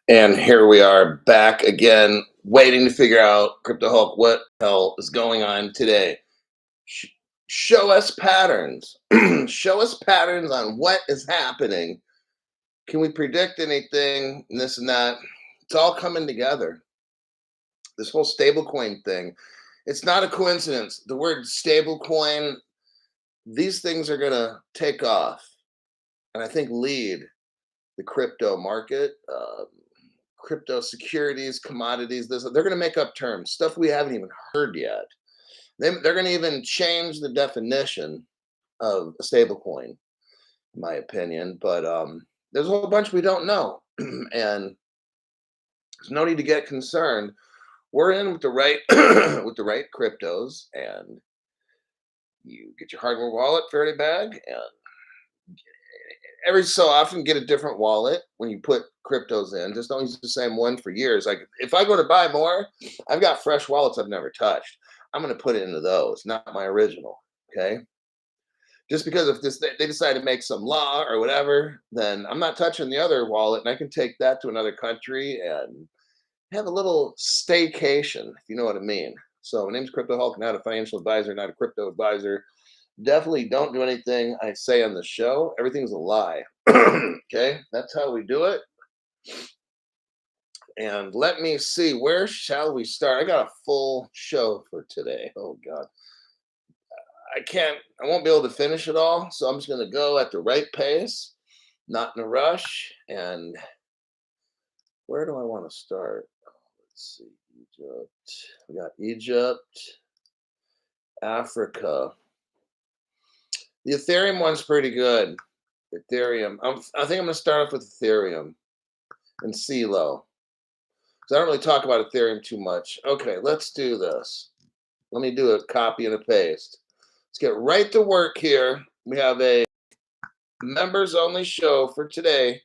And here we are back again, waiting to figure out, Crypto Hulk, what the hell is going on today. Sh- Show us patterns. Show us patterns on what is happening. Can we predict anything? And this and that. It's all coming together. This whole stablecoin thing. It's not a coincidence. The word stablecoin, these things are going to take off and I think lead the crypto market. Crypto securities, commodities, they're going to make up terms, stuff we haven't even heard yet. They're going to even change the definition of a stablecoin, in my opinion. But there's a whole bunch we don't know, and there's no need to get concerned. We're in with the right with the right cryptos, and you get your hardware wallet fairly bag, and every so often get a different wallet when you put cryptos in. Just don't use the same one for years. Like if I go to buy more, I've got fresh wallets I've never touched. I'm going to put it into those, not my original. Okay. Just because if they decide to make some law or whatever, then I'm not touching the other wallet, and I can take that to another country and have a little staycation, if you know what I mean. So my name's Crypto Hulk, not a financial advisor, not a crypto advisor. Definitely don't do anything I say on the show. Everything's a lie. Okay, that's how we do it. And let me see, where shall we start? I got a full show for today. Oh God, I won't be able to finish it all. So I'm just going to go at the right pace, not in a rush. And where do I want to start? Let's see, Egypt. We got Egypt, Africa. The Ethereum one's pretty good. Ethereum. I think I'm going to start off with Ethereum and Celo. So I don't really talk about Ethereum too much. Okay, let's do this. Let me do a copy and a paste. Let's get right to work here. We have a members only show for today.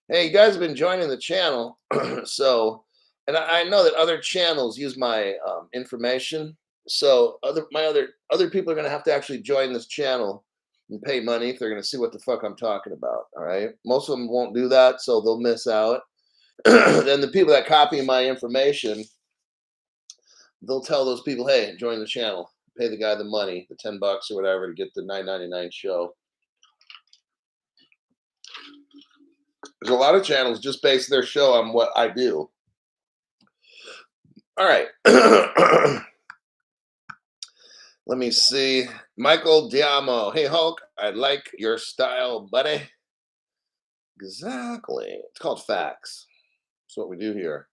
Hey, you guys have been joining the channel. So, and I know that other channels use my information. So other people are going to have to actually join this channel and pay money if they're going to see what the fuck I'm talking about. All right. Most of them won't do that, so they'll miss out. Then the people that copy my information, they'll tell those people, hey, join the channel, pay the guy the money, the $10 or whatever, to get the $9.99 show. There's a lot of channels just base their show on what I do. All right. Let me see. Michael Diamo. Hey, Hulk, I like your style, buddy. Exactly. It's called facts. That's what we do here.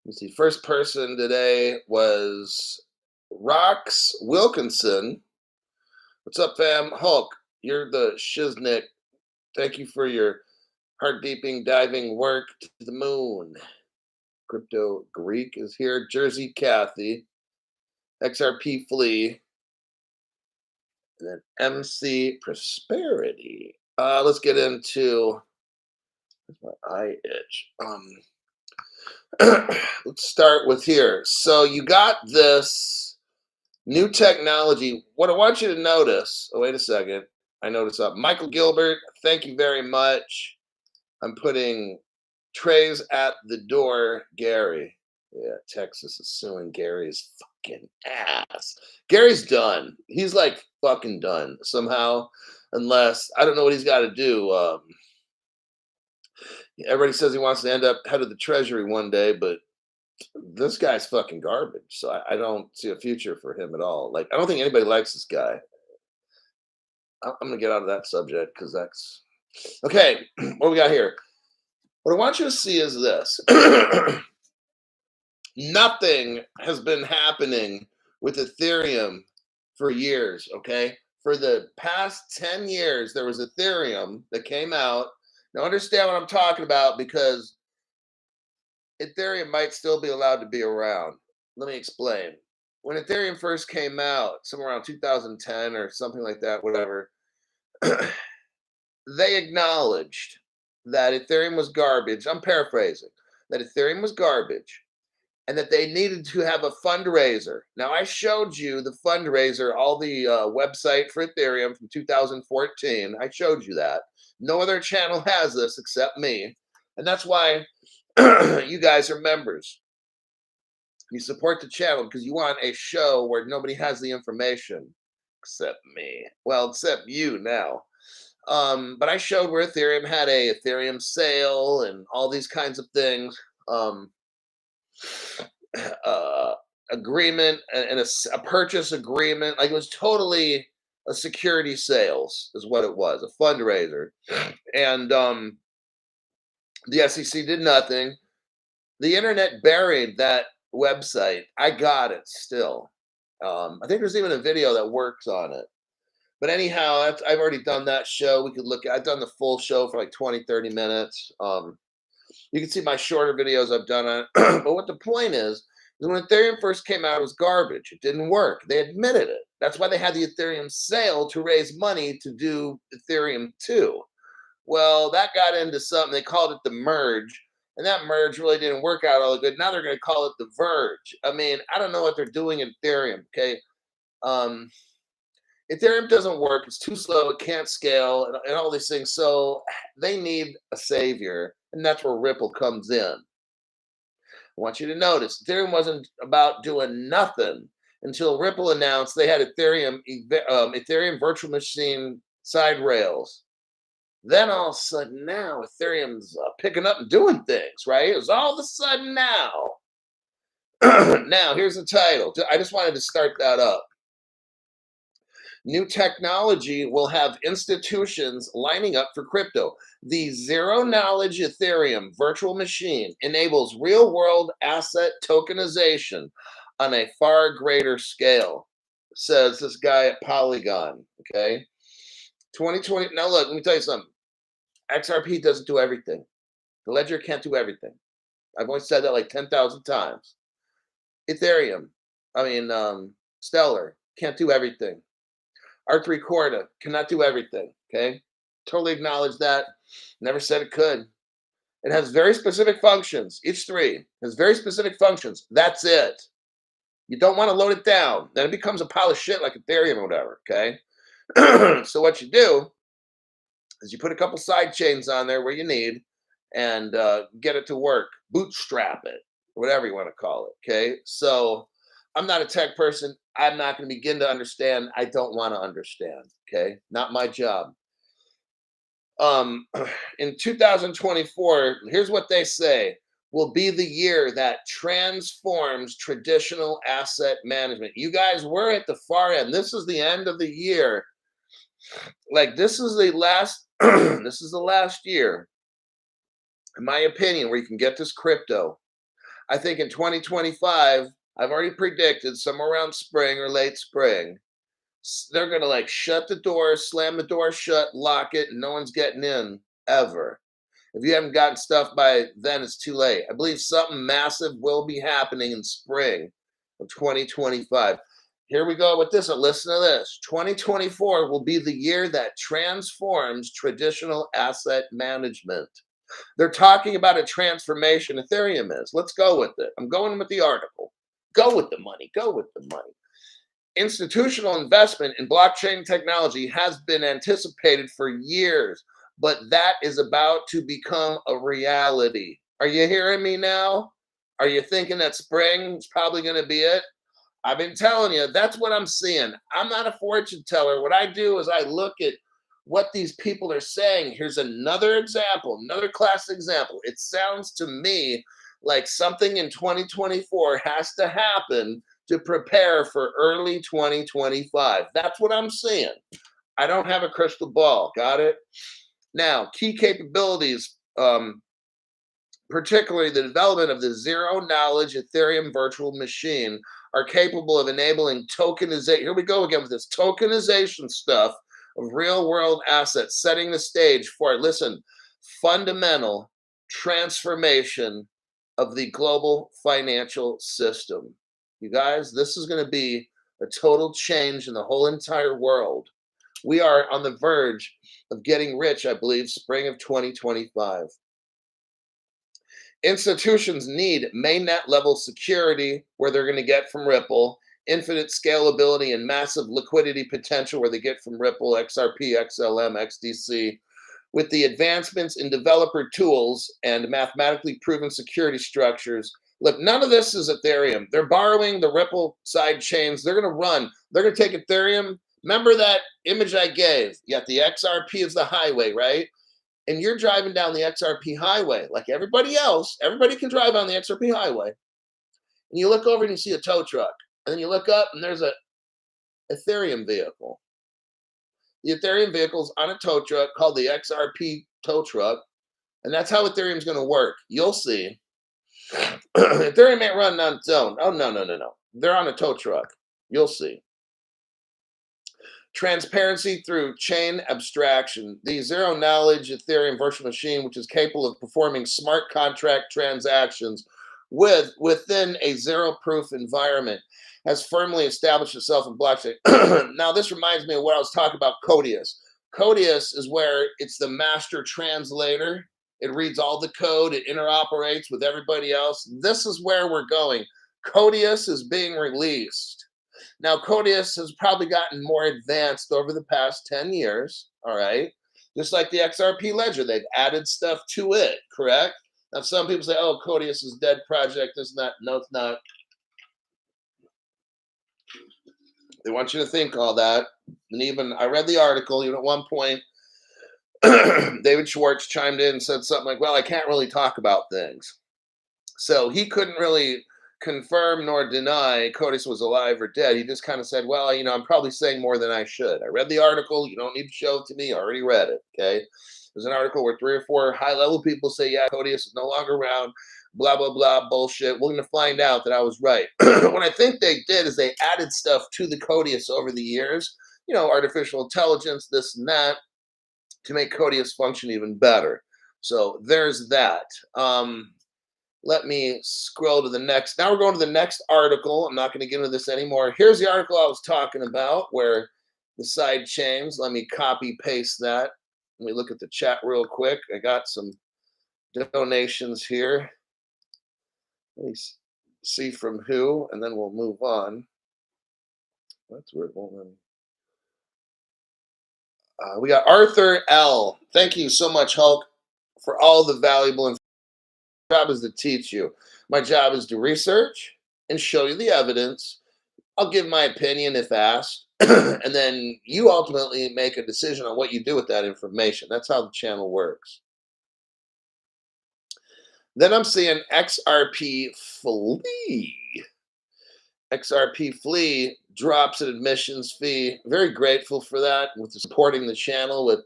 Let's see. First person today was Rox Wilkinson. What's up, fam? Hulk, you're the shiznick. Thank you for your heart-deeping diving work to the moon. Crypto Greek is here. Jersey Kathy. XRP Flea. And then MC Prosperity. Let's get into my eye itch. Let's start with here. So you got this new technology. What I want you to notice. Oh, wait a second. I noticed up. Michael Gilbert, thank you very much. I'm putting trays at the door, Gary. Yeah, Texas is suing Gary's fucking ass. Gary's done. He's like fucking done somehow, unless I don't know what he's got to do. Everybody says he wants to end up head of the Treasury one day, but this guy's fucking garbage. So I don't see a future for him at all. Like, I don't think anybody likes this guy. I'm gonna get out of that subject because that's okay. What we got here? What I want you to see is this. Nothing has been happening with Ethereum for years, okay? For the past 10 years, there was Ethereum that came out. Now, understand what I'm talking about because Ethereum might still be allowed to be around. Let me explain. When Ethereum first came out, somewhere around 2010 or something like that, whatever, they acknowledged that Ethereum was garbage. I'm paraphrasing that Ethereum was garbage and that they needed to have a fundraiser. Now, I showed you the fundraiser, all the website for Ethereum from 2014. I showed you that. No other channel has this except me. And that's why you guys are members. You support the channel because you want a show where nobody has the information except me. Well, except you now. But I showed where Ethereum had a Ethereum sale and all these kinds of things. Um, uh, Agreement and a purchase agreement. Like it was totally a security sales, is what it was, a fundraiser. And the SEC did nothing. The internet buried that website. I got it still. I think there's even a video that works on it. But anyhow, I've already done that show. We could look at, I've done the full show for like 20, 30 minutes. You can see my shorter videos I've done on it. But what the point is when Ethereum first came out, it was garbage. It didn't work. They admitted it. That's why they had the Ethereum sale to raise money to do Ethereum 2. Well, that got into something. They called it the merge. And that merge really didn't work out all good. Now they're going to call it the verge. I mean, I don't know what they're doing in Ethereum, okay? Ethereum doesn't work. It's too slow. It can't scale and all these things. So they need a savior. And that's where Ripple comes in. I want you to notice Ethereum wasn't about doing nothing until Ripple announced they had Ethereum virtual machine side rails. Then all of a sudden now Ethereum's picking up and doing things, right? It was all of a sudden now. Now, here's the title. I just wanted to start that up. New technology will have institutions lining up for crypto. The zero knowledge Ethereum virtual machine enables real world asset tokenization on a far greater scale, says this guy at Polygon. Okay. 2020. Now, look, let me tell you something. XRP doesn't do everything. The ledger can't do everything. I've only said that like 10,000 times. Ethereum, Stellar, can't do everything. R3 Corda cannot do everything. Okay. Totally acknowledge that. Never said it could. It has very specific functions. Each three has very specific functions. That's it. You don't want to load it down. Then it becomes a pile of shit like Ethereum or whatever. Okay. So what you do is you put a couple side chains on there where you need and get it to work. Bootstrap it, whatever you want to call it. Okay. So I'm not a tech person. I'm not going to begin to understand. I don't want to understand. Okay. Not my job. In 2024, here's what they say will be the year that transforms traditional asset management. You guys, we're at the far end. This is the end of the year. Like this is the last, this is the last year, in my opinion, where you can get this crypto. I think in 2025, I've already predicted somewhere around spring or late spring, they're going to like shut the door, slam the door shut, lock it, and no one's getting in ever. If you haven't gotten stuff by then, it's too late. I believe something massive will be happening in spring of 2025. Here we go with this. Listen to this. 2024 will be the year that transforms traditional asset management. They're talking about a transformation Ethereum is. Let's go with it. I'm going with the article. Go with the money. Go with the money. Institutional investment in blockchain technology has been anticipated for years, but that is about to become a reality. Are you hearing me now? Are you thinking that spring is probably going to be it? I've been telling you, that's what I'm seeing. I'm not a fortune teller. What I do is I look at what these people are saying. Here's another example, another classic example. It sounds to me like something in 2024 has to happen to prepare for early 2025. That's what I'm seeing. I don't have a crystal ball. Got it? Now, key capabilities, particularly the development of the zero knowledge Ethereum virtual machine, are capable of enabling tokenization. Here we go again with this tokenization stuff of real world assets, setting the stage for, listen, fundamental transformation of the global financial system. You guys, this is going to be a total change in the whole entire world. We are on the verge of getting rich, I believe, spring of 2025. Institutions need mainnet level security where they're going to get from Ripple, infinite scalability and massive liquidity potential where they get from Ripple, XRP, XLM, XDC. With the advancements in developer tools and mathematically proven security structures, look, none of this is Ethereum. They're borrowing the Ripple side chains. They're going to run. They're going to take Ethereum. Remember that image I gave? You got the XRP is the highway, right? And you're driving down the XRP highway like everybody else. Everybody can drive on the XRP highway. And you look over and you see a tow truck. And then you look up and there's a Ethereum vehicle. The Ethereum vehicle's on a tow truck called the XRP tow truck. And that's how Ethereum's going to work. You'll see. Ethereum ain't running on its own. Oh, no. They're on a tow truck. You'll see. Transparency through chain abstraction. The zero knowledge Ethereum virtual machine, which is capable of performing smart contract transactions within a zero proof environment, has firmly established itself in blockchain. Now, this reminds me of what I was talking about Codius. Codius is where it's the master translator. It reads all the code. It interoperates with everybody else. This is where we're going. Codius is being released. Now, Codius has probably gotten more advanced over the past 10 years, all right? Just like the XRP ledger, they've added stuff to it, correct? Now, some people say, oh, Codius is a dead project, this and that. No, it's not. They want you to think all that. And even, I read the article, even at one point, David Schwartz chimed in and said something like, well, I can't really talk about things. So he couldn't really confirm nor deny Codius was alive or dead. He just kind of said, well, I'm probably saying more than I should. I read the article. You don't need to show it to me. I already read it, okay? There's an article where 3 or 4 high-level people say, yeah, Codius is no longer around, blah, blah, blah, bullshit. We're going to find out that I was right. What I think they did is they added stuff to the Codius over the years, artificial intelligence, this and that, to make Codius function even better. So there's that. Let me scroll to the next. Now we're going to the next article. I'm not going to get into this anymore. Here's the article I was talking about where the side chains. Let me copy paste that. Let me look at the chat real quick. I got some donations here. Let me see from who, and then we'll move on. That's weird. We got Arthur L. Thank you so much, Hulk, for all the valuable information. My job is to teach you. My job is to research and show you the evidence. I'll give my opinion if asked, and then you ultimately make a decision on what you do with that information. That's how the channel works. Then I'm seeing XRP Flea. XRP Flea drops an admissions fee. Very grateful for that, with supporting the channel.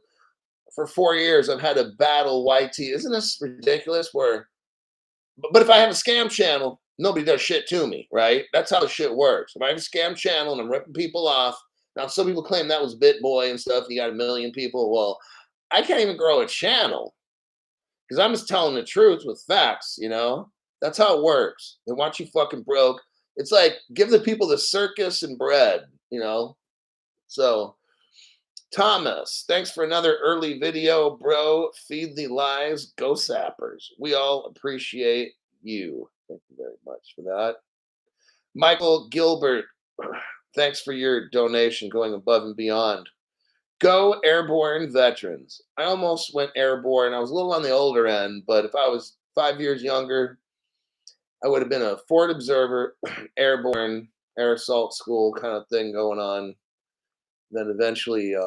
For 4 years, I've had to battle YT. Isn't this ridiculous? But if I have a scam channel, nobody does shit to me, right? That's how the shit works. If I have a scam channel and I'm ripping people off, now some people claim that was BitBoy and stuff, you got 1 million people. Well, I can't even grow a channel because I'm just telling the truth with facts, That's how it works. They want you fucking broke. It's like, give the people the circus and bread, So, Thomas, thanks for another early video, bro. Feed the lies, go sappers. We all appreciate you. Thank you very much for that. Michael Gilbert, thanks for your donation, going above and beyond. Go Airborne Veterans. I almost went airborne. I was a little on the older end, but if I was 5 years younger, I would have been a Fort Observer, airborne, air assault school kind of thing going on. Then eventually, if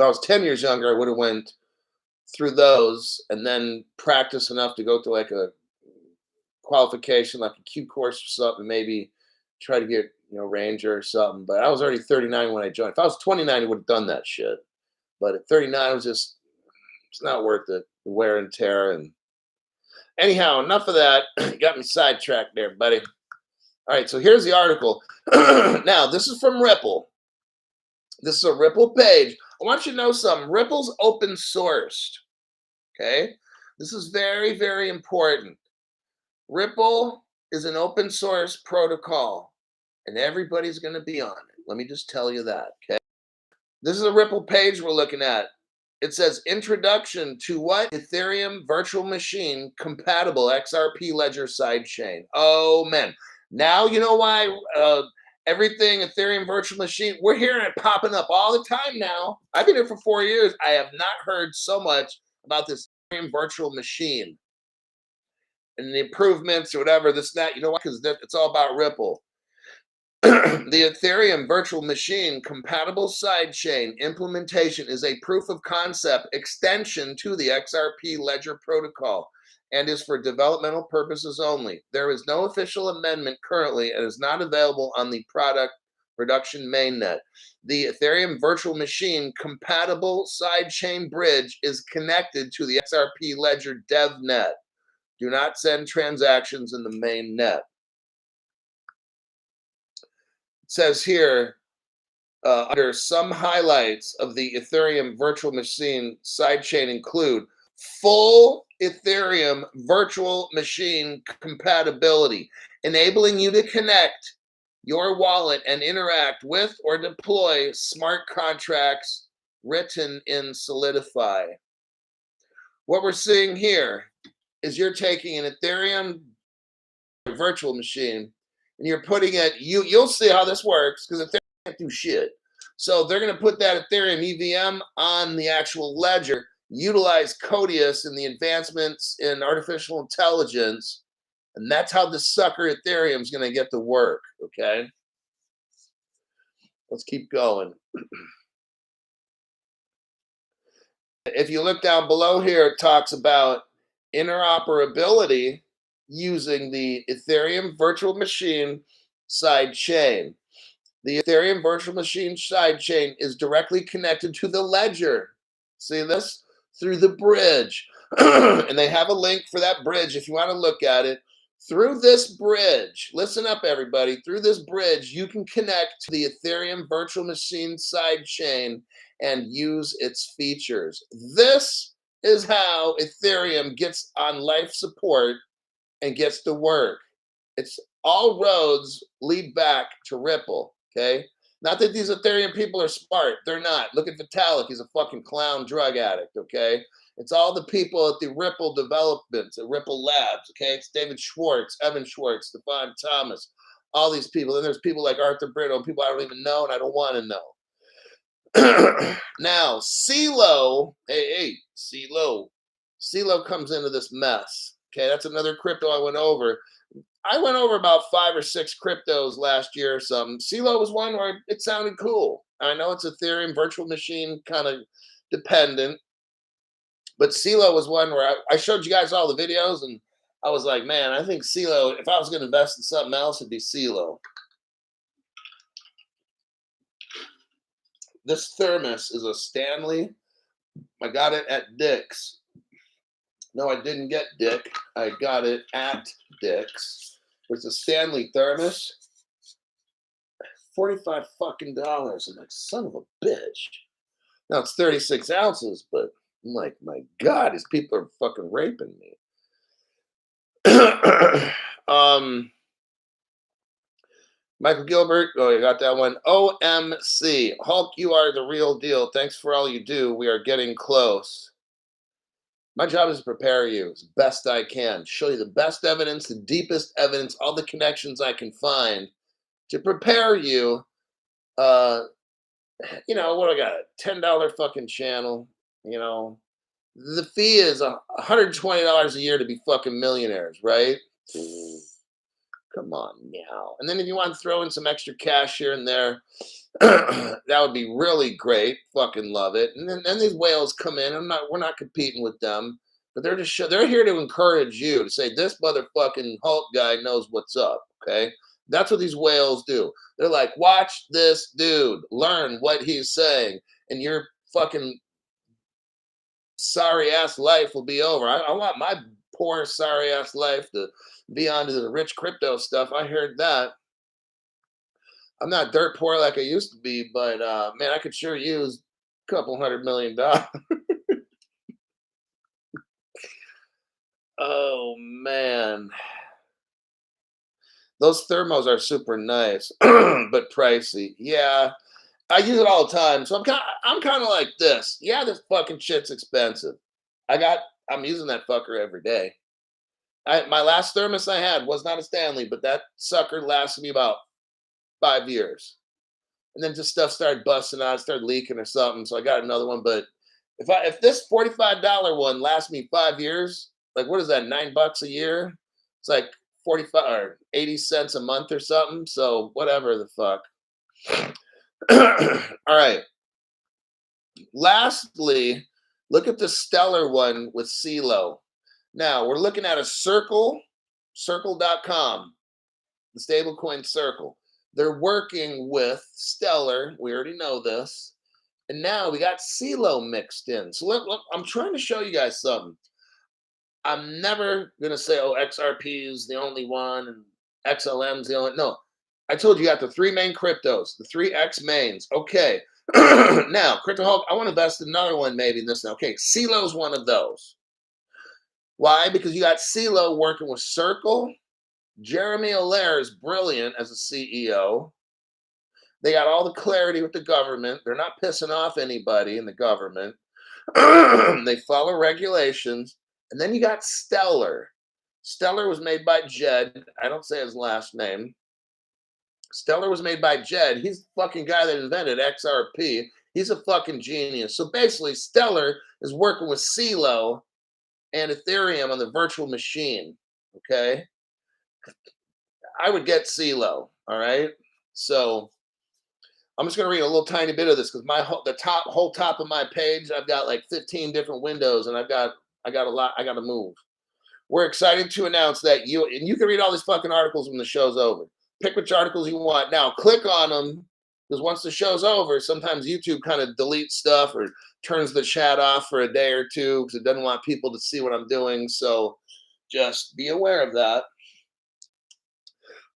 I was 10 years younger, I would have went through those and then practiced enough to go to like a qualification, like a Q course or something, maybe try to get, Ranger or something. But I was already 39 when I joined. If I was 29, I would have done that shit. But at 39, it's not worth it, the wear and tear. And anyhow, enough of that. You got me sidetracked there, buddy. All right, so here's the article. Now, this is from Ripple. This is a Ripple page. I want you to know something. Ripple's open sourced, okay? This is very, very important. Ripple is an open source protocol, and everybody's going to be on it. Let me just tell you that, okay? This is a Ripple page we're looking at. It says introduction to what? Ethereum virtual machine compatible XRP ledger sidechain. Oh man. Now you know why everything Ethereum virtual machine, we're hearing it popping up all the time now. I've been here for 4 years. I have not heard so much about this Ethereum virtual machine and the improvements or whatever, this, that, you know what? Because it's all about Ripple. The Ethereum virtual machine compatible sidechain implementation is a proof of concept extension to the XRP ledger protocol and is for developmental purposes only. There is no official amendment currently and is not available on the production mainnet. The Ethereum virtual machine compatible sidechain bridge is connected to the XRP ledger DevNet. Do not send transactions in the main net. It says here, under some highlights of the Ethereum virtual machine sidechain include full Ethereum virtual machine compatibility, enabling you to connect your wallet and interact with or deploy smart contracts written in Solidify. What we're seeing here is you're taking an Ethereum virtual machine and you're putting it, you'll see how this works because Ethereum can't do shit. So they're going to put that Ethereum EVM on the actual ledger, utilize Codius and the advancements in artificial intelligence, and that's how the sucker Ethereum is going to get to work, okay? Let's keep going. If you look down below here, it talks about interoperability using the Ethereum virtual machine sidechain. The Ethereum virtual machine sidechain is directly connected to the ledger. See this? Through the bridge. And they have a link for that bridge if you want to look at it. Through this bridge, listen up everybody, through this bridge, you can connect to the Ethereum virtual machine sidechain and use its features. This is how Ethereum gets on life support and gets to work. It's all roads lead back to Ripple, okay? Not that these Ethereum people are smart. They're not. Look at Vitalik. He's a fucking clown drug addict, okay? It's all the people at the Ripple developments, at Ripple Labs, okay? It's David Schwartz, Evan Schwartz, Stefan Thomas, all these people. And there's people like Arthur Britto, people I don't even know and I don't want to know. Now, Celo, Celo. Celo comes into this mess. Okay, that's another crypto I went over. I went over about 5 or 6 cryptos last year or something. Celo was one where it sounded cool. I know it's Ethereum virtual machine kind of dependent, but Celo was one where I showed you guys all the videos and I was like, man, I think Celo, if I was going to invest in something else, it'd be Celo. This thermos is a Stanley. I got it at Dick's. No, I didn't get Dick. I got it at Dick's. It's a Stanley thermos. $45 fucking dollars. I'm like, son of a bitch. Now it's 36 ounces, but I'm like, my God, these people are fucking raping me. Michael Gilbert, oh, you got that one. OMC, Hulk, you are the real deal. Thanks for all you do. We are getting close. My job is to prepare you as best I can, show you the best evidence, the deepest evidence, all the connections I can find to prepare you. You know, what I got? A $10 fucking channel, you know. The fee is $120 a year to be fucking millionaires, right? Come on now. And then if you want to throw in some extra cash here and there, that would be really great. Fucking love it. And then these whales come in. We're not competing with them, but they're here to encourage you to say this motherfucking Hulk guy knows what's up. Okay, that's what these whales do. They're like, watch this dude, learn what he's saying, and your fucking sorry ass life will be over. I want my poor sorry ass life to be onto the rich crypto stuff. I heard that. I'm not dirt poor like I used to be, but man, I could sure use a couple $100 million. Oh man, those thermos are super nice, but pricey. Yeah, I use it all the time. So I'm kind of like this. Yeah, this fucking shit's expensive. I'm using that fucker every day. My last thermos I had was not a Stanley, but that sucker lasted me about 5 years. And then just stuff started busting out, started leaking or something. So I got another one. But if this $45 one lasts me 5 years, like what is that, $9 a year? It's like 45 or 80 cents a month or something. So whatever the fuck. All right. Lastly, look at the stellar one with Celo. Now we're looking at a circle.com, the stablecoin Circle. They're working with Stellar. We already know this. And now we got Celo mixed in. So I'm trying to show you guys something. I'm never going to say, oh, XRP is the only one and XLM is the only. No, I told you got the three main cryptos, the three X mains. Okay. Now, Crypto Hulk, I want to invest in another one maybe in this now. Okay, Celo's one of those. Why? Because you got Celo working with Circle. Jeremy Allaire is brilliant as a CEO. They got all the clarity with the government. They're not pissing off anybody in the government. They follow regulations. And then you got Stellar. Stellar was made by Jed. I don't say his last name. Stellar was made by Jed. He's the fucking guy that invented XRP. He's a fucking genius. So basically, Stellar is working with Celo and Ethereum on the virtual machine. Okay. I would get Celo. All right. So I'm just going to read a little tiny bit of this because whole top of my page, I've got like 15 different windows, and I got a lot. I got to move. We're excited to announce that you can read all these fucking articles when the show's over. Pick which articles you want. Now click on them because once the show's over, sometimes YouTube kind of deletes stuff or turns the chat off for a day or two because it doesn't want people to see what I'm doing. So just be aware of that.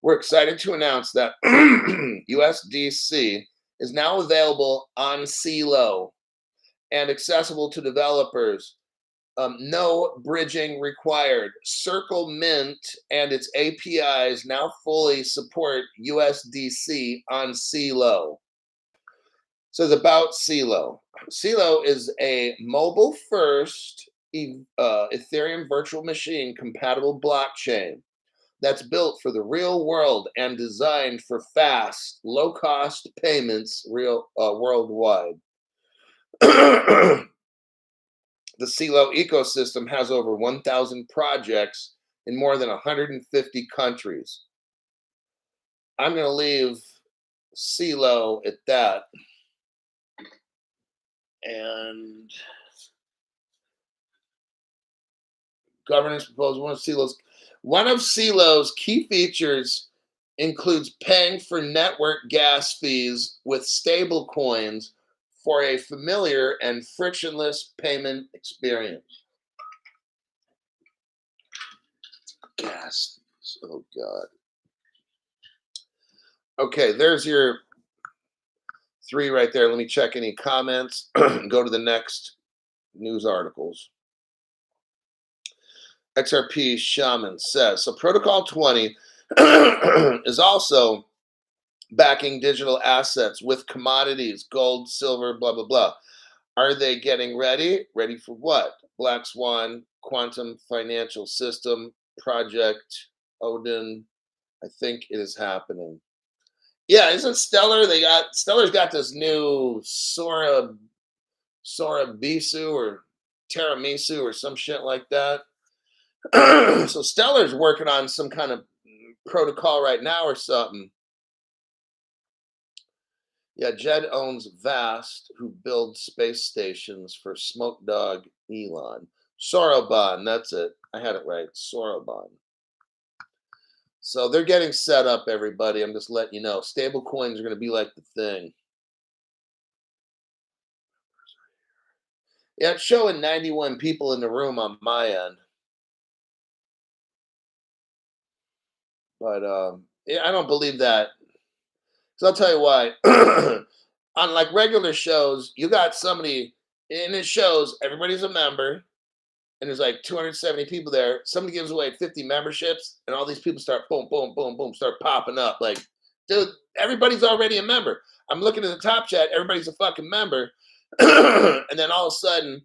We're excited to announce that USDC is now available on Celo and accessible to developers. No bridging required. Circle Mint and its APIs now fully support USDC on Celo. So it's about Celo. Celo is a mobile-first Ethereum virtual machine compatible blockchain that's built for the real world and designed for fast, low-cost payments worldwide. The Celo ecosystem has over 1,000 projects in more than 150 countries. I'm going to leave Celo at that. And governance proposal, one of Celo's key features includes paying for network gas fees with stable coins for a familiar and frictionless payment experience. Gas fees. Oh, God. Okay, there's your 3 right there. Let me check any comments. Go to the next news articles. XRP Shaman says, so Protocol 20 is also backing digital assets with commodities, gold, silver, blah, blah, blah. Are they getting ready? Ready for what? Black Swan, Quantum Financial System, Project Odin. I think it is happening. Yeah, isn't Stellar? Stellar's got this new Sora Bisu or Tiramisu or some shit like that. So Stellar's working on some kind of protocol right now or something. Yeah, Jed owns Vast, who builds space stations for Smoke Dog Elon. Soroban, that's it. I had it right. Soroban. So they're getting set up, everybody. I'm just letting you know. Stable coins are going to be like the thing. Yeah, it's showing 91 people in the room on my end. But yeah, I don't believe that. So I'll tell you why. On like regular shows, you got somebody, and it shows everybody's a member, and there's like 270 people there. Somebody gives away 50 memberships, and all these people start boom, boom, boom, boom, start popping up. Like, dude, everybody's already a member. I'm looking at the top chat, everybody's a fucking member. And then all of a sudden,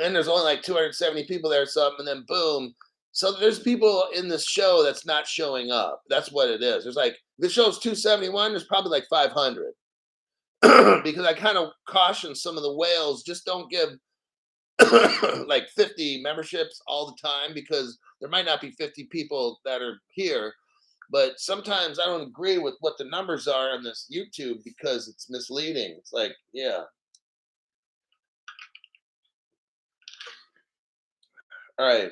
and there's only like 270 people there or something, and then boom. So there's people in this show that's not showing up. That's what it is. There's like, this show's 271, there's probably like 500. Because I kind of caution some of the whales, just don't give like 50 memberships all the time, because there might not be 50 people that are here. But sometimes I don't agree with what the numbers are on this YouTube because it's misleading. It's like, yeah. All right.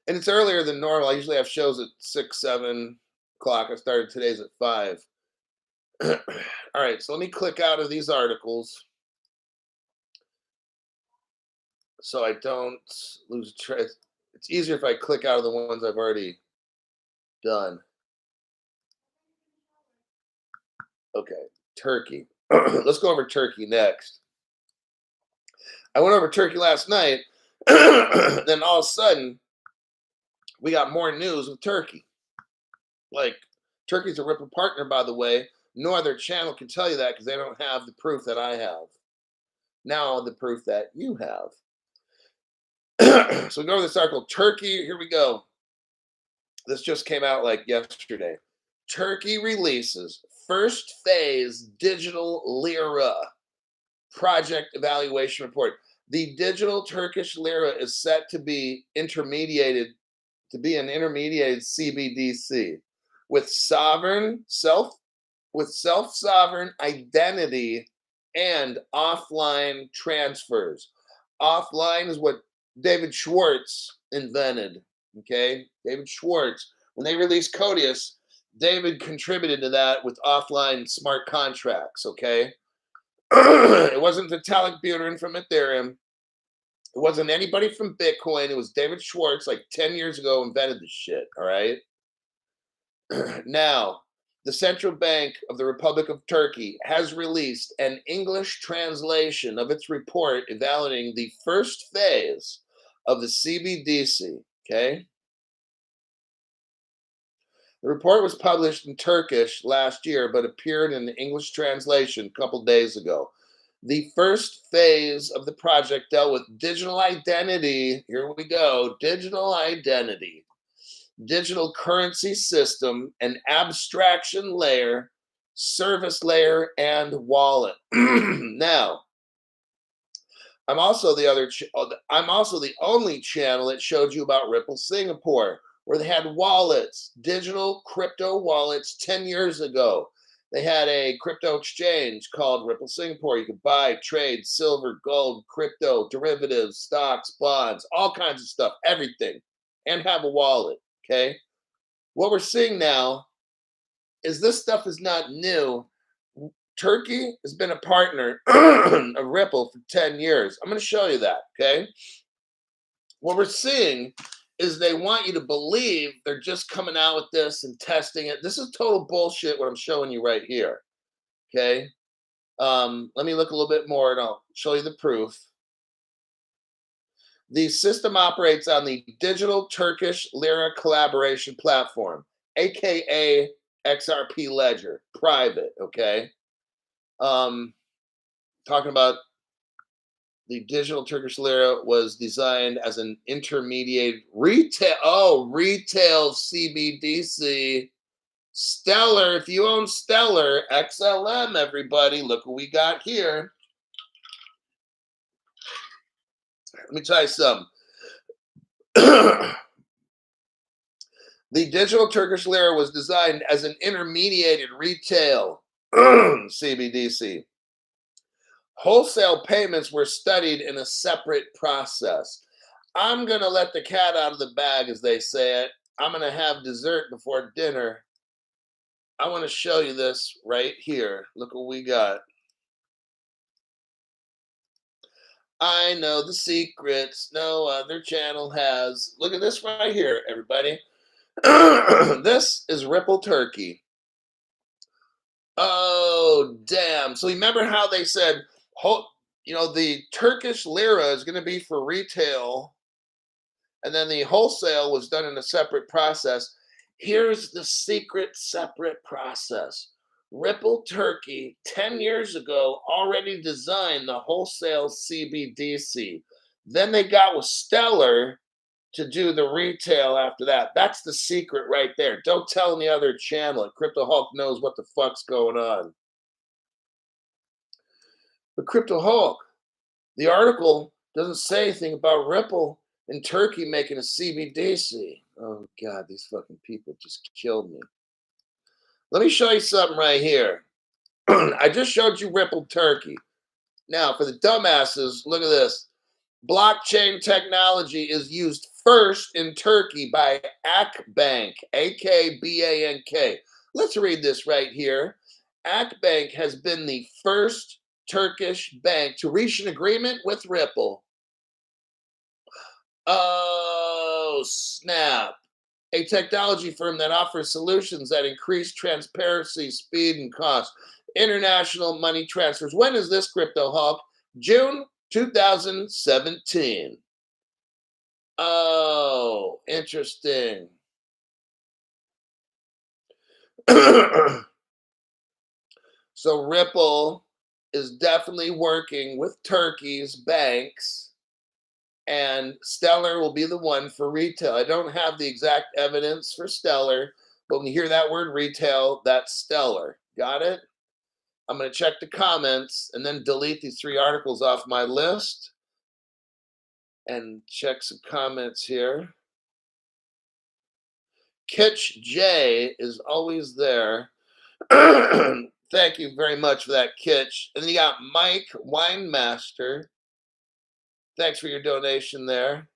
And it's earlier than normal. I usually have shows at 6, 7 o'clock. I started today's at 5. All right, so let me click out of these articles so I don't lose track. It's easier if I click out of the ones I've already done. Okay, Turkey. Let's go over Turkey next. I went over Turkey last night. Then all of a sudden, we got more news with Turkey. Like, Turkey's a Ripple partner, by the way. No other channel can tell you that because they don't have the proof that I have. Now, the proof that you have. So we go to this article. Turkey, here we go. This just came out like yesterday. Turkey releases first phase digital lira project evaluation report. The digital Turkish lira is set to be an intermediated CBDC with self-sovereign identity and offline transfers. Offline is what David Schwartz invented. Okay, David Schwartz. When they released Codius, David contributed to that with offline smart contracts. Okay. It wasn't Vitalik Buterin from Ethereum. It wasn't anybody from Bitcoin. It was David Schwartz, like 10 years ago, invented this shit. All right. Now, the Central Bank of the Republic of Turkey has released an English translation of its report evaluating the first phase of the CBDC. Okay. The report was published in Turkish last year, but appeared in the English translation a couple days ago. The first phase of the project dealt with digital identity. Here we go. Digital identity, digital currency system, an abstraction layer, service layer, and wallet. Now, I'm also the only channel that showed you about Ripple Singapore, where they had wallets, digital crypto wallets 10 years ago. They had a crypto exchange called Ripple Singapore. You could buy, trade silver, gold, crypto, derivatives, stocks, bonds, all kinds of stuff, everything, and have a wallet. Okay. What we're seeing now is this stuff is not new. Turkey has been a partner of Ripple for 10 years. I'm going to show you that. Okay. What we're seeing is they want you to believe they're just coming out with this and testing it. This is total bullshit, what I'm showing you right here. Okay. Let me look a little bit more and I'll show you the proof. The system operates on the digital Turkish lira collaboration platform, aka XRP Ledger, private. Okay. Talking about the digital Turkish lira was designed as an intermediate retail CBDC. Stellar, if you own Stellar, XLM, everybody, look what we got here. Let me tell you something. The digital Turkish lira was designed as an intermediated retail CBDC. Wholesale payments were studied in a separate process. I'm going to let the cat out of the bag, as they say it. I'm going to have dessert before dinner. I want to show you this right here. Look what we got. I know the secrets no other channel has. Look at this right here, everybody. This is Ripple Turkey. Oh, damn. So remember how they said, the Turkish lira is going to be for retail, and then the wholesale was done in a separate process. Here's the secret separate process. Ripple Turkey 10 years ago already designed the wholesale CBDC. Then they got with Stellar to do the retail after that. That's the secret right there. Don't tell any other channel. Crypto Hulk knows what the fuck's going on. But Crypto Hulk, the article doesn't say anything about Ripple and Turkey making a CBDC. Oh God, these fucking people just killed me. Let me show you something right here. I just showed you Ripple Turkey. Now, for the dumbasses, look at this. Blockchain technology is used first in Turkey by Akbank, A-K-B-A-N-K. Let's read this right here. Akbank has been the first Turkish bank to reach an agreement with Ripple. Oh, snap. A technology firm that offers solutions that increase transparency, speed, and cost. International money transfers. When is this, Crypto Hulk? June 2017. Oh, interesting. So Ripple is definitely working with Turkey's banks, and Stellar will be the one for retail. I don't have the exact evidence for Stellar, but when you hear that word retail, that's Stellar. Got it? I'm going to check the comments and then delete these 3 articles off my list and check some comments here. Kitch J is always there. Thank you very much for that, Kitch. And then you got Mike Winemaster. Thanks for your donation there.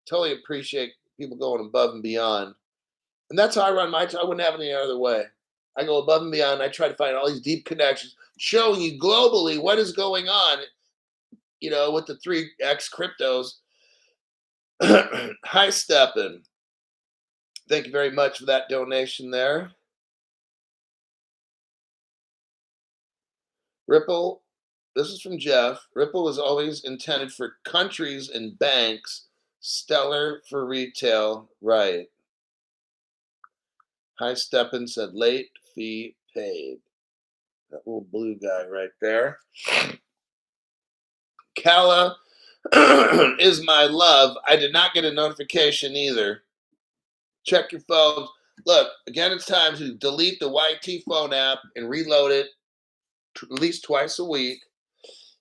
Totally appreciate people going above and beyond. And that's how I run my I wouldn't have it any other way. I go above and beyond. I try to find all these deep connections, showing you globally what is going on, with the 3X cryptos. Hi, Steppen. Thank you very much for that donation there. Ripple, this is from Jeff. Ripple was always intended for countries and banks. Stellar for retail. Right. Hi, Steppen said late fee paid. That little blue guy right there. Kala is my love. I did not get a notification either. Check your phone. Look, again, it's time to delete the YT phone app and reload it at least twice a week.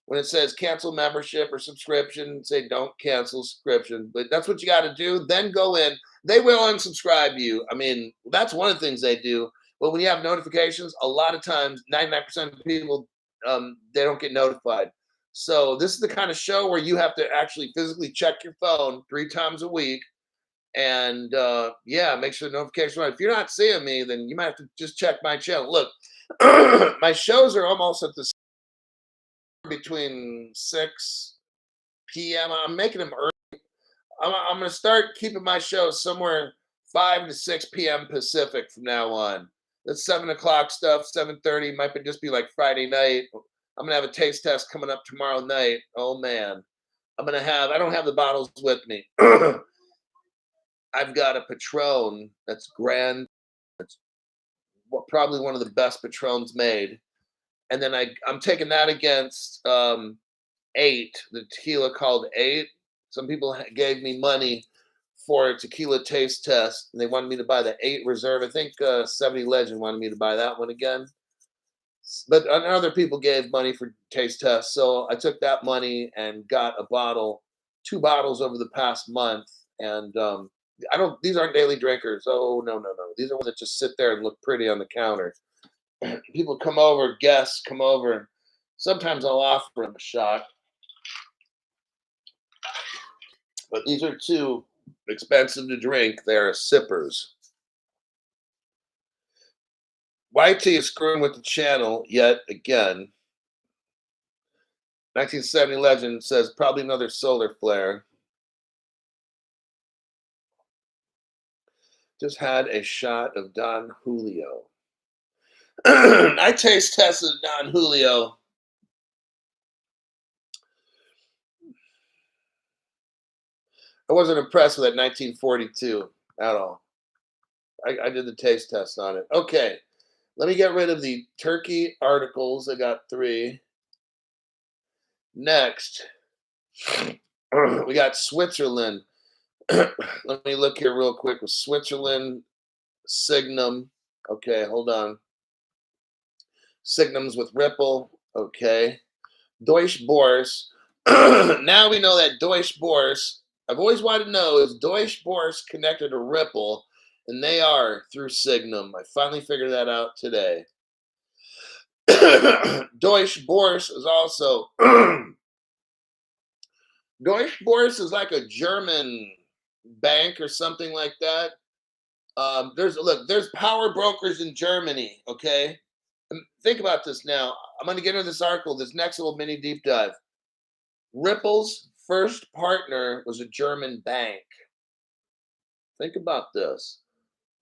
When it says cancel membership or subscription, say don't cancel subscription. But that's what you got to do. Then go in. They will unsubscribe you. I mean, that's one of the things they do. But when you have notifications, a lot of times, 99% of people, they don't get notified. So this is the kind of show where you have to actually physically check your phone 3 times a week. And make sure the notifications are on. If you're not seeing me, then you might have to just check my channel. Look, my shows are almost at the between 6 p.m. I'm making them early. I'm going to start keeping my shows somewhere 5 to 6 p.m. Pacific from now on. That's 7 o'clock stuff. 7:30 might just be like Friday night. I'm going to have a taste test coming up tomorrow night. Oh man, I don't have the bottles with me. I've got a Patron that's grand. It's probably one of the best Patrons made. And then I'm taking that against 8, the tequila called 8. Some people gave me money for a tequila taste test, and they wanted me to buy the 8 Reserve. I think 70 Legend wanted me to buy that one again. But other people gave money for taste tests, so I took that money and got a bottle, 2 bottles over the past month. And these aren't daily drinkers. Oh, no. These are ones that just sit there and look pretty on the counter. People come over, guests come over. Sometimes I'll offer them a shot. But these are too expensive to drink. They're sippers. YT is screwing with the channel yet again. 1970 Legend says probably another solar flare. Just had a shot of Don Julio. I taste tested Don Julio. I wasn't impressed with that 1942 at all. I did the taste test on it. Okay, let me get rid of the Turkey articles. I got 3. Next, we got Switzerland. Let me look here real quick with Switzerland, Signum. Okay, hold on. Signums with Ripple. Okay. Deutsche Börse. Now we know that Deutsche Börse, I've always wanted to know, is Deutsche Börse connected to Ripple? And they are through Signum. I finally figured that out today. Deutsche Börse is also Deutsche Börse is like a German bank or something like that. There's power brokers in Germany. Okay, and think about this now. I'm going to get into this article. This next little mini deep dive. Ripple's first partner was a German bank. Think about this.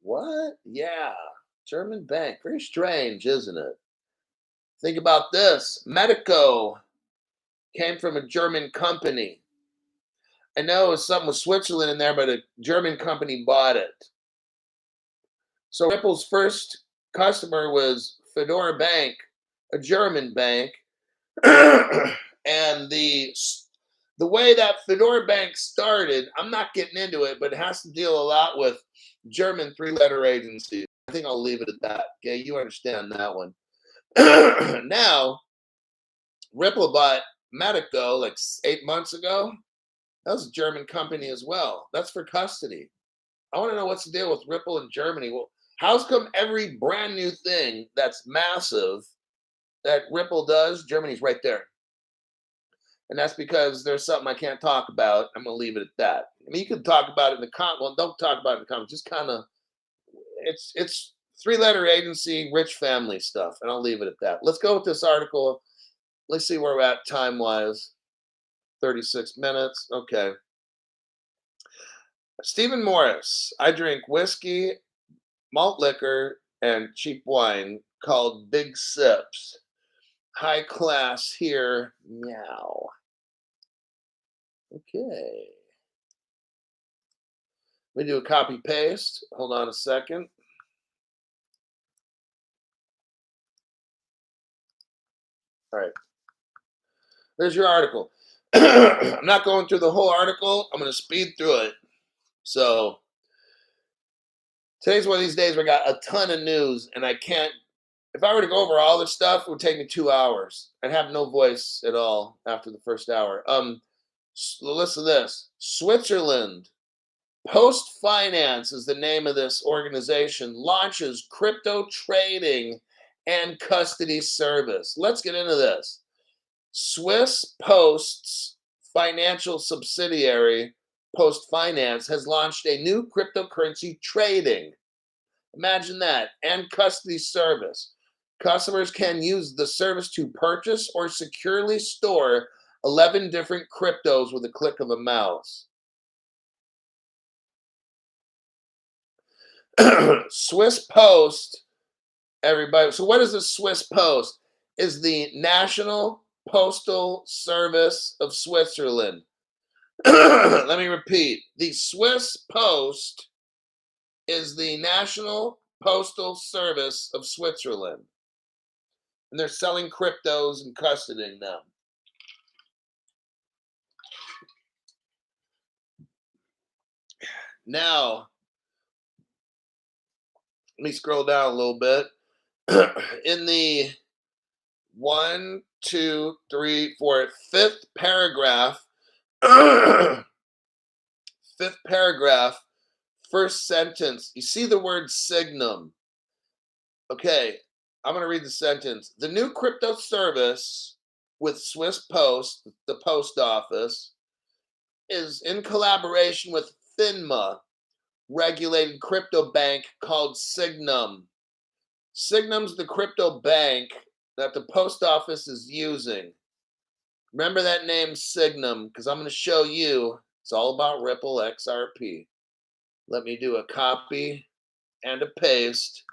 What? Yeah, German bank. Very strange, isn't it? Think about this. Medico came from a German company. I know it was something with Switzerland in there, but a German company bought it. So Ripple's first customer was Fedora Bank, a German bank. And the way that Fedora Bank started, I'm not getting into it, but it has to deal a lot with German 3-letter agencies. I think I'll leave it at that. Okay, you understand that one. Now, Ripple bought Medico like 8 months ago. That was a German company as well. That's for custody. I want to know what's the deal with Ripple in Germany. Well, how's come every brand new thing that's massive that Ripple does, Germany's right there? And that's because there's something I can't talk about. I'm going to leave it at that. I mean, you can talk about it in the well, don't talk about it in the comments. Just kind of, it's 3-letter agency, rich family stuff. And I'll leave it at that. Let's go with this article. Let's see where we're at time-wise. 36 minutes. Okay. Stephen Morris. I drink whiskey, malt liquor, and cheap wine called Big Sips. High class here. Meow. Okay. Let me do a copy paste. Hold on a second. All right. There's your article. I'm not going through the whole article. I'm going to speed through it. So today's one of these days where I got a ton of news, and I can't. If I were to go over all this stuff, it would take me 2 hours. I'd have no voice at all after the first hour. Listen to this. Switzerland Post Finance is the name of this organization. Launches crypto trading and custody service. Let's get into this. Swiss Post's financial subsidiary, Post Finance, has launched a new cryptocurrency trading. Imagine that. And custody service. Customers can use the service to purchase or securely store 11 different cryptos with a click of a mouse. Swiss Post, everybody. So what is the Swiss Post? Is the National Postal Service of Switzerland. Let me repeat. The Swiss Post is the National Postal Service of Switzerland. And they're selling cryptos and custodying them. Now, let me scroll down a little bit. In the 1, 2, 3, 4, 5th paragraph, 5th paragraph, first sentence, you see the word signum. Okay, I'm going to read the sentence. The new crypto service with Swiss Post, the post office, is in collaboration with FINMA, regulated crypto bank called Signum. Signum's the crypto bank that the post office is using. Remember that name, Signum, because I'm going to show you it's all about Ripple XRP. Let me do a copy and a paste,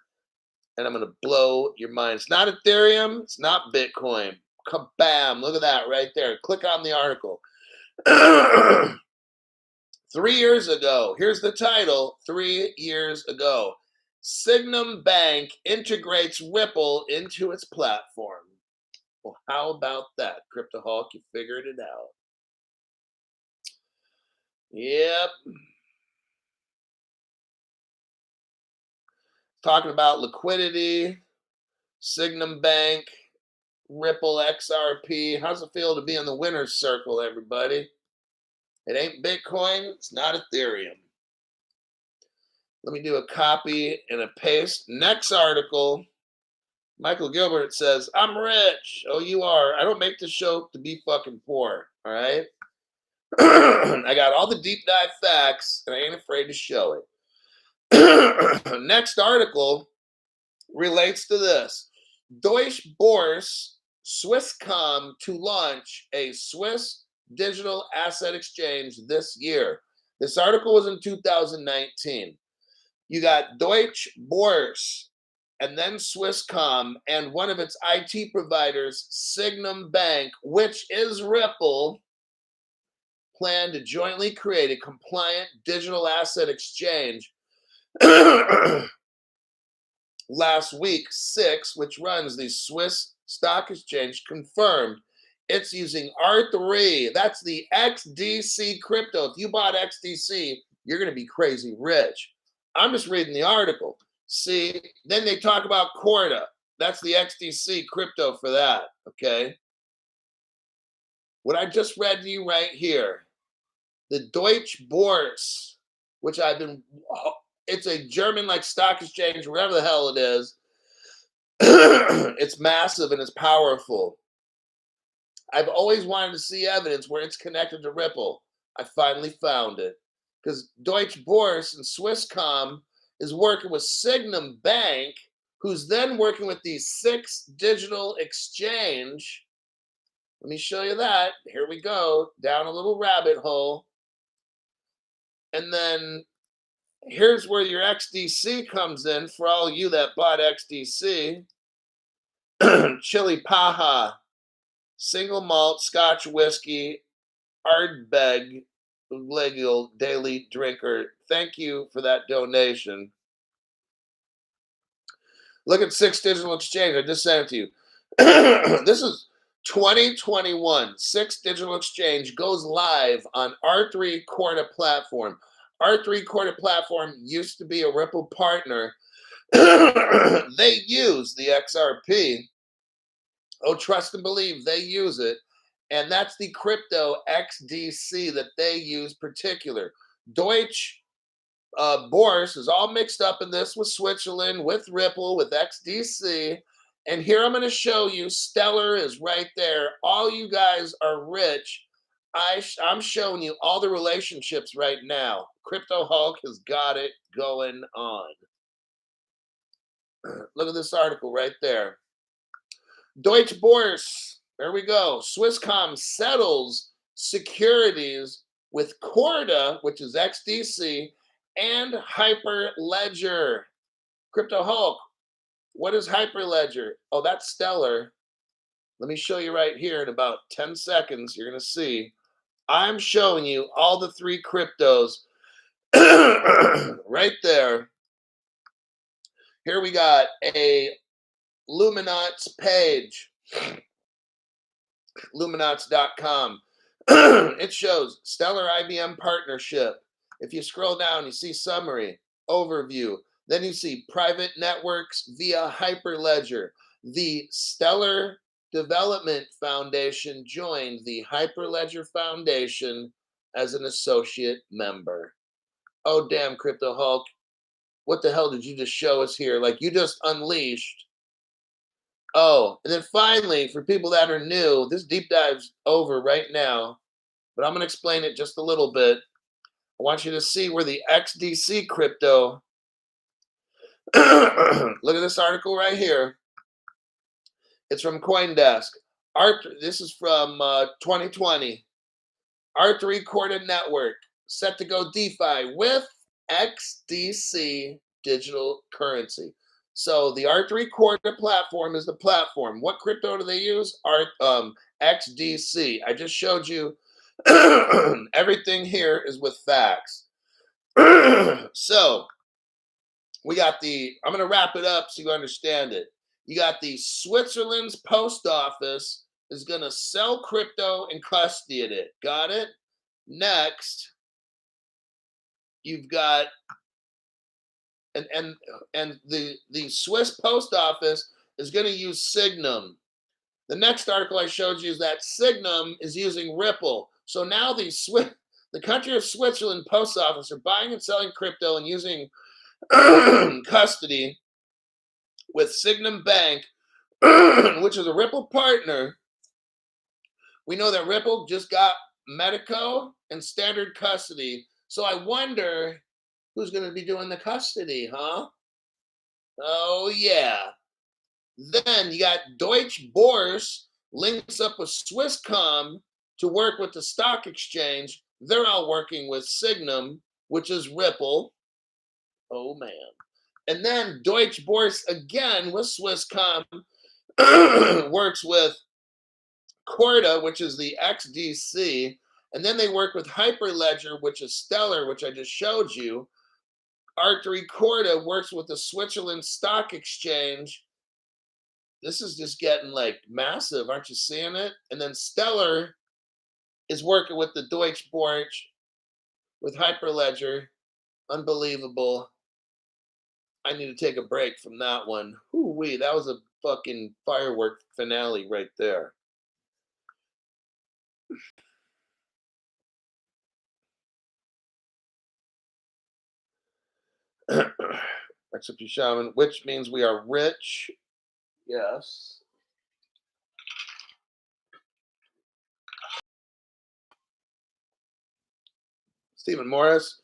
and I'm going to blow your mind. It's not Ethereum. It's not Bitcoin. Kabam. Look at that right there. Click on the article. 3 years ago, here's the title, 3 years ago, Signum Bank integrates Ripple into its platform. Well, how about that, CryptoHawk? You figured it out. Yep. Talking about liquidity, Signum Bank, Ripple XRP. How's it feel to be in the winner's circle, everybody? It ain't Bitcoin. It's not Ethereum. Let me do a copy and a paste. Next article. Michael Gilbert says, I'm rich. Oh, you are. I don't make this show to be fucking poor. All right. I got all the deep dive facts and I ain't afraid to show it. Next article relates to this. Deutsche Börse Swisscom to launch a Swiss digital asset exchange this year. This article was in 2019. You got Deutsche Börse and then Swisscom and one of its IT providers, Signum Bank, which is Ripple, plan to jointly create a compliant digital asset exchange. Last week, SIX, which runs the Swiss Stock Exchange, confirmed it's using R3. That's the XDC crypto. If you bought XDC, you're going to be crazy rich. I'm just reading the article. See, then they talk about Corda. That's the XDC crypto for that, okay? What I just read to you right here, the Deutsche Börse, which it's a German like stock exchange, whatever the hell it is. It's massive and it's powerful. I've always wanted to see evidence where it's connected to Ripple. I finally found it. Because Deutsche Börse and Swisscom is working with Signum Bank, who's then working with the SIX Digital Exchange. Let me show you that. Here we go. Down a little rabbit hole. And then here's where your XDC comes in for all you that bought XDC. Chili Paja, single malt Scotch whiskey, Ardbeg, legal daily drinker. Thank you for that donation. Look at SIX Digital Exchange. I just sent it to you. This is 2021. SIX Digital Exchange goes live on R3 Corda platform. R3 Corda platform used to be a Ripple partner. They use the XRP. Oh, trust and believe they use it. And that's the crypto XDC that they use particular. Deutsche Börse is all mixed up in this with Switzerland, with Ripple, with XDC. And here I'm going to show you, Stellar is right there. All you guys are rich. I'm showing you all the relationships right now. Crypto Hulk has got it going on. Look at this article right there. Deutsche Börse, there we go. Swisscom settles securities with Corda, which is XDC, and Hyperledger. Crypto Hulk, what is Hyperledger? Oh, that's Stellar. Let me show you right here in about 10 seconds. You're going to see. I'm showing you all the three cryptos right there. Here we got a Luminance page, luminance.com. It shows Stellar IBM partnership. If you scroll down, you see summary, overview. Then you see private networks via Hyperledger. The Stellar Development Foundation joined the Hyperledger Foundation as an associate member. Oh, damn, Crypto Hulk. What the hell did you just show us here? Like, you just unleashed. Oh, and then finally, for people that are new, this deep dive's over right now, but I'm going to explain it just a little bit. I want you to see where the XDC crypto, look at this article right here. It's from CoinDesk. This is from 2020. R3 Corda Network set to go DeFi with XDC digital currency. So the R3 Corda platform is the platform. What crypto do they use? XDC. I just showed you everything here is with facts. So we got I'm going to wrap it up so you understand it. You got the Switzerland's post office is going to sell crypto and custody it. Got it? Next, you've got and and the Swiss post office is going to use Signum. The next article I showed you is that Signum is using Ripple. So now the country of Switzerland post office are buying and selling crypto and using custody with Signum Bank, which is a Ripple partner. We know that Ripple just got Medico and standard custody. So I wonder who's going to be doing the custody, huh? Oh, yeah. Then you got Deutsche Börse links up with Swisscom to work with the stock exchange. They're all working with Signum, which is Ripple. Oh, man. And then Deutsche Börse again with Swisscom works with Corda, which is the XDC. And then they work with Hyperledger, which is Stellar, which I just showed you. R3 Corda works with the Switzerland Stock Exchange. This is just getting like massive. Aren't you seeing it? And then Stellar is working with the Deutsche Börse with Hyperledger. Unbelievable. I need to take a break from that one. Whoo-wee, that was a fucking firework finale right there. XRP Shaman, which means we are rich. Yes. Stephen Morris.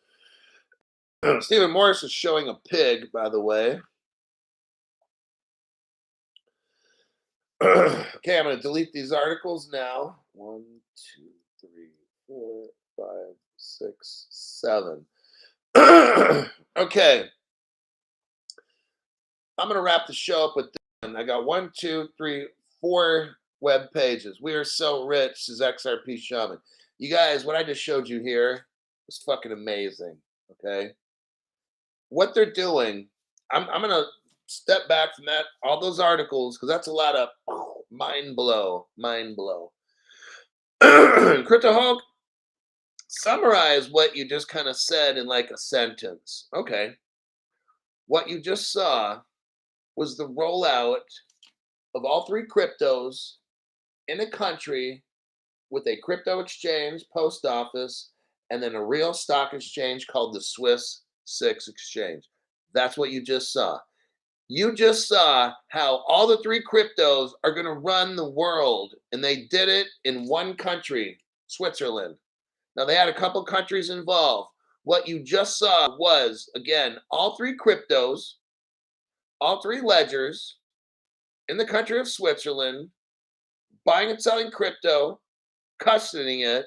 Stephen Morris is showing a pig, by the way. Okay, I'm going to delete these articles now. 1, 2, 3, 4, 5, 6, 7. Okay. I'm going to wrap the show up with this. I got 1, 2, 3, 4 web pages. We are so rich, says XRP Shaman. You guys, what I just showed you here was fucking amazing. Okay. What they're doing, I'm going to step back from that, all those articles, because that's a lot of mind blow. Crypto Hulk, summarize what you just kind of said in like a sentence. Okay. What you just saw was the rollout of all three cryptos in a country with a crypto exchange, post office, and then a real stock exchange called the Swiss SIX exchange. That's what you just saw. You just saw how all the three cryptos are going to run the world, and they did it in one country, Switzerland. Now, they had a couple countries involved. What you just saw was, again, all three cryptos, all three ledgers in the country of Switzerland, buying and selling crypto, custodying it,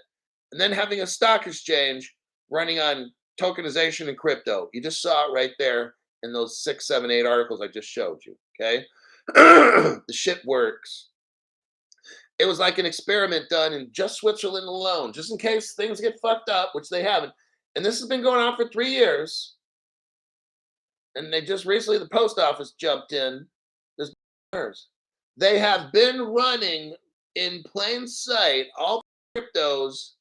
and then having a stock exchange running on tokenization and crypto. You just saw it right there in those 6, 7, 8 articles I just showed you, okay? The shit works. It was like an experiment done in just Switzerland alone, just in case things get fucked up, which they haven't. And this has been going on for 3 years. And they just recently, the post office jumped in. They have been running in plain sight all cryptos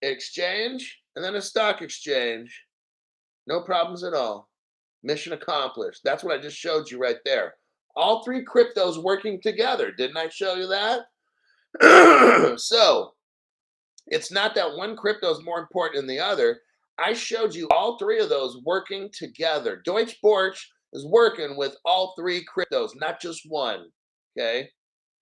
exchange and then a stock exchange. No problems at all. Mission accomplished. That's what I just showed you right there. All three cryptos working together. Didn't I show you that? So it's not that one crypto is more important than the other. I showed you all three of those working together. Deutsche Börse is working with all three cryptos, not just one. Okay?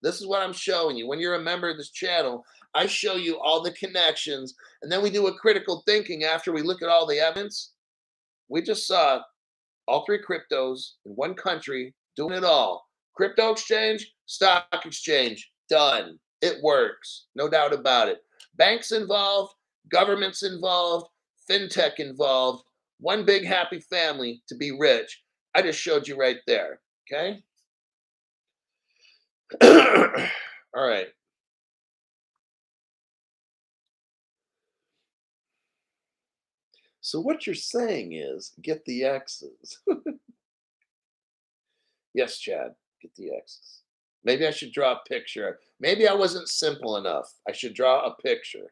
This is what I'm showing you. When you're a member of this channel, I show you all the connections, and then we do a critical thinking after we look at all the evidence. We just saw all three cryptos in one country doing it all. Crypto exchange, stock exchange, done. It works. No doubt about it. Banks involved, governments involved, fintech involved. One big happy family to be rich. I just showed you right there. Okay? All right. So what you're saying is get the X's. Yes, Chad, get the X's. Maybe I should draw a picture. Maybe I wasn't simple enough. I should draw a picture.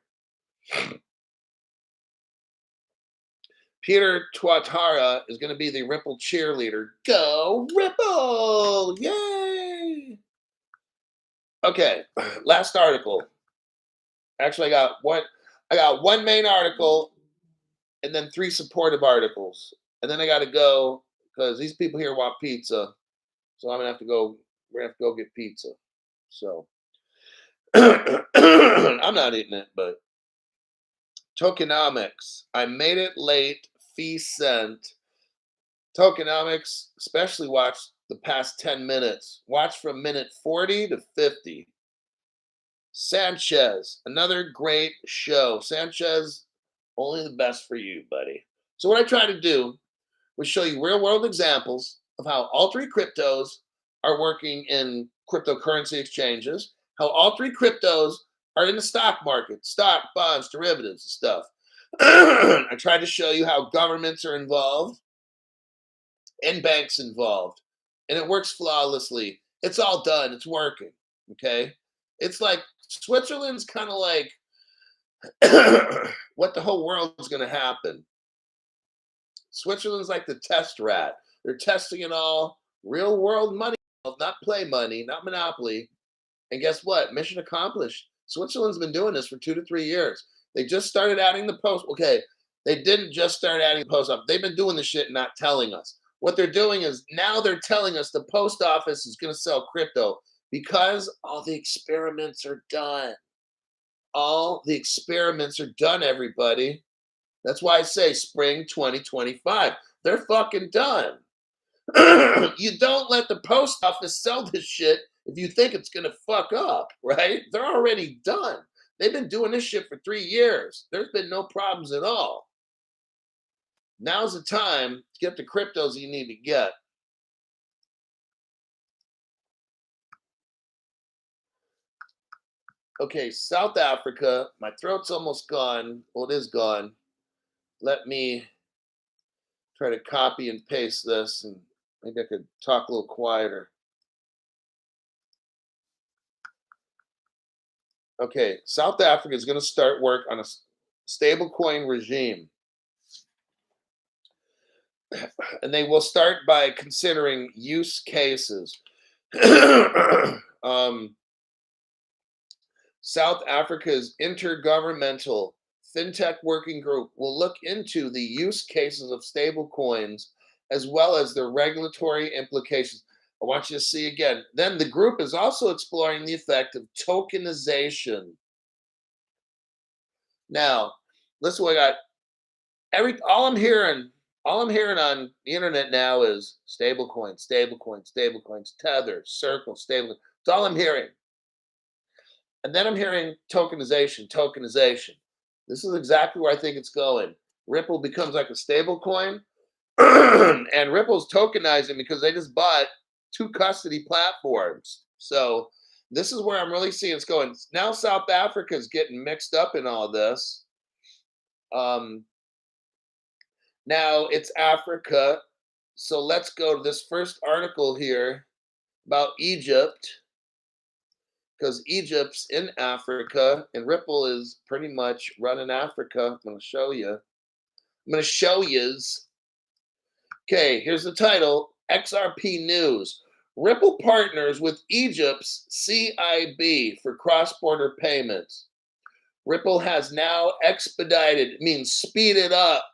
Peter Tuatara is going to be the Ripple cheerleader. Go Ripple! Yay! Okay, last article. Actually, I got one main article and then 3 supportive articles. And then I got to go because these people here want pizza. So I'm going to have to go. We're going to have to go get pizza. So I'm not eating it, but tokenomics. I made it late. Fee sent. Tokenomics, especially watch the past 10 minutes. Watch from minute 40 to 50. Sanchez, another great show. Sanchez, only the best for you, buddy. So what I try to do was show you real world examples of how all 3 cryptos are working in cryptocurrency exchanges, how all 3 cryptos are in the stock market, stock, bonds, derivatives, and stuff. I tried to show you how governments are involved and banks involved, and it works flawlessly. It's all done. It's working. Okay. It's like Switzerland's kind of like what the whole world's going to happen. Switzerland's like the test rat. They're testing it all real world money, not play money, not monopoly. And guess what? Mission accomplished. Switzerland's been doing this for 2 to 3 years. They just started adding the post. Okay, they didn't just start adding the post up. They've been doing this shit and not telling us. What they're doing is now they're telling us the post office is going to sell crypto because all the experiments are done. All the experiments are done, everybody. That's why I say spring 2025. They're fucking done. You don't let the post office sell this shit if you think it's going to fuck up, right? They're already done. They've been doing this shit for 3 years. There's been no problems at all. Now's the time to get the cryptos you need to get. Okay, South Africa. My throat's almost gone. Well, it is gone. Let me try to copy and paste this, and maybe I could talk a little quieter. Okay, South Africa is going to start work on a stablecoin regime. And they will start by considering use cases. South Africa's Intergovernmental FinTech Working Group will look into the use cases of stablecoins as well as their regulatory implications. I want you to see again. Then the group is also exploring the effect of tokenization. Now, listen what I got. All I'm hearing on the internet now is stablecoin, tether, circle, stablecoin. That's all I'm hearing. And then I'm hearing tokenization. This is exactly where I think it's going. Ripple becomes like a stablecoin, and Ripple's tokenizing because they just bought 2 custody platforms. So this is where I'm really seeing it's going. Now South Africa is getting mixed up in all this. Now it's Africa. So let's go to this first article here about Egypt, because Egypt's in Africa and Ripple is pretty much running Africa. I'm going to show you. Okay, here's the title. XRP News. Ripple partners with Egypt's CIB for cross-border payments. Ripple has now expedited, means speeded up.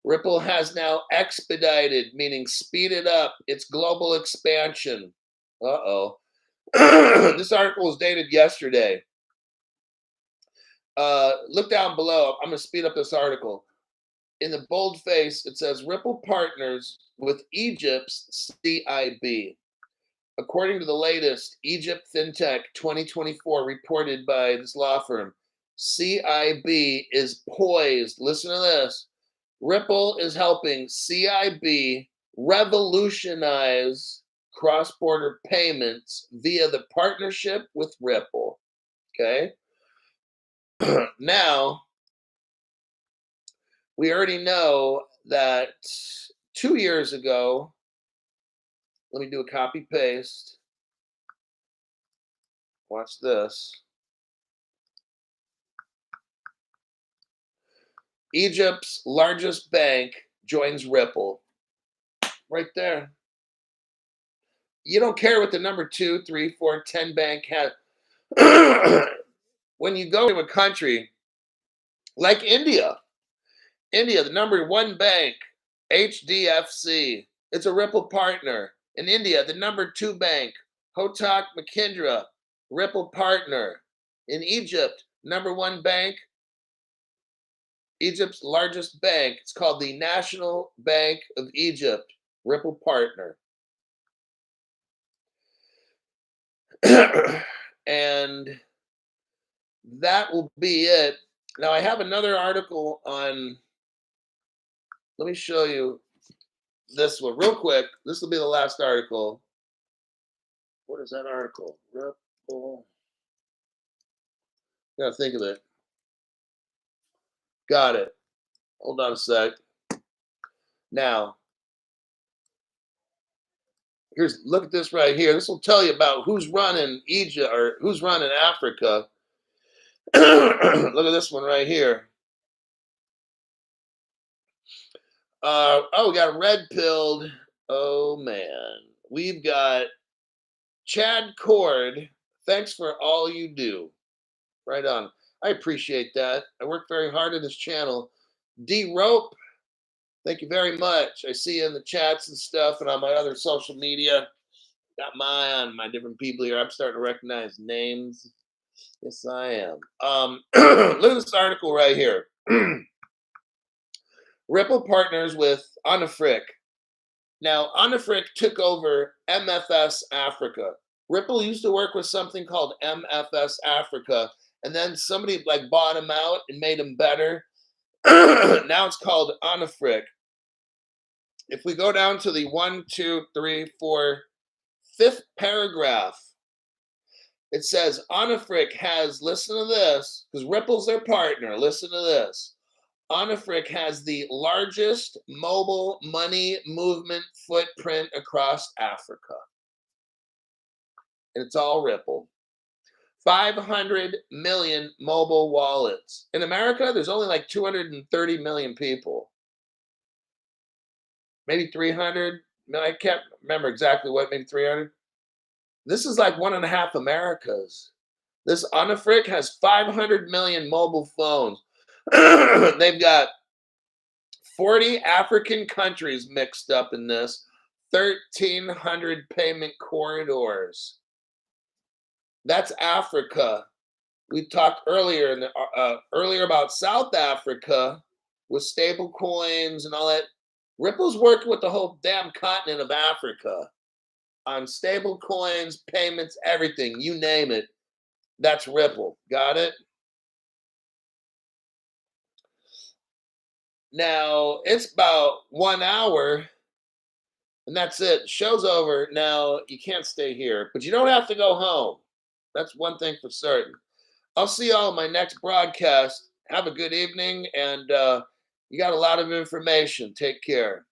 Ripple has now expedited, meaning speeded up, its global expansion. Uh-oh. This article was dated yesterday. Look down below. I'm going to speed up this article. In the boldface, it says Ripple partners with Egypt's CIB. According to the latest Egypt FinTech 2024 reported by this law firm, CIB is poised. Listen to this. Ripple is helping CIB revolutionize cross-border payments via the partnership with Ripple. Okay. Now, We already know that 2 years ago, let me do a copy paste. Watch this. Egypt's largest bank joins Ripple. Right there. You don't care what the number 2, 3, 4, 10 bank has. When you go to a country like India, the number 1 bank, HDFC, it's a Ripple partner. In India, the number 2 bank, Kotak Mahindra, Ripple partner. In Egypt, number 1 bank, Egypt's largest bank, it's called the National Bank of Egypt, Ripple partner. And that will be it. Now, I have another article on, let me show you this one real quick. This will be the last article. What is that article? Ripple. Gotta think of it. Got it. Hold on a sec. Now, look at this right here. This will tell you about who's running Egypt or who's running Africa. Look at this one right here. We got red pilled. Oh man. We've got Chad Cord. Thanks for all you do. Right on. I appreciate that. I work very hard on this channel. D Rope. Thank you very much. I see you in the chats and stuff and on my other social media. Got my eye on my different people here. I'm starting to recognize names. Yes, I am. Look at this article right here. Ripple partners with Onafric. Now, Onafric took over MFS Africa. Ripple used to work with something called MFS Africa, and then somebody like bought him out and made him better. Now it's called Onafric. If we go down to the 1, 2, 3, 4, 5th paragraph, it says Onafric has, listen to this, because Ripple's their partner. Listen to this. Onafric has the largest mobile money movement footprint across Africa. And it's all Ripple. 500 million mobile wallets. In America, there's only like 230 million people. Maybe 300. I can't remember exactly what, maybe 300. This is like 1.5 Americas. This Onafric has 500 million mobile phones. They've got 40 African countries mixed up in this, 1,300 payment corridors. That's Africa. We talked earlier earlier about South Africa with stable coins and all that. Ripple's working with the whole damn continent of Africa on stable coins, payments, everything, you name it. That's Ripple. Got it? Now, it's about 1 hour, and that's it. Show's over. Now, you can't stay here, but you don't have to go home. That's one thing for certain. I'll see y'all in my next broadcast. Have a good evening, and you got a lot of information. Take care.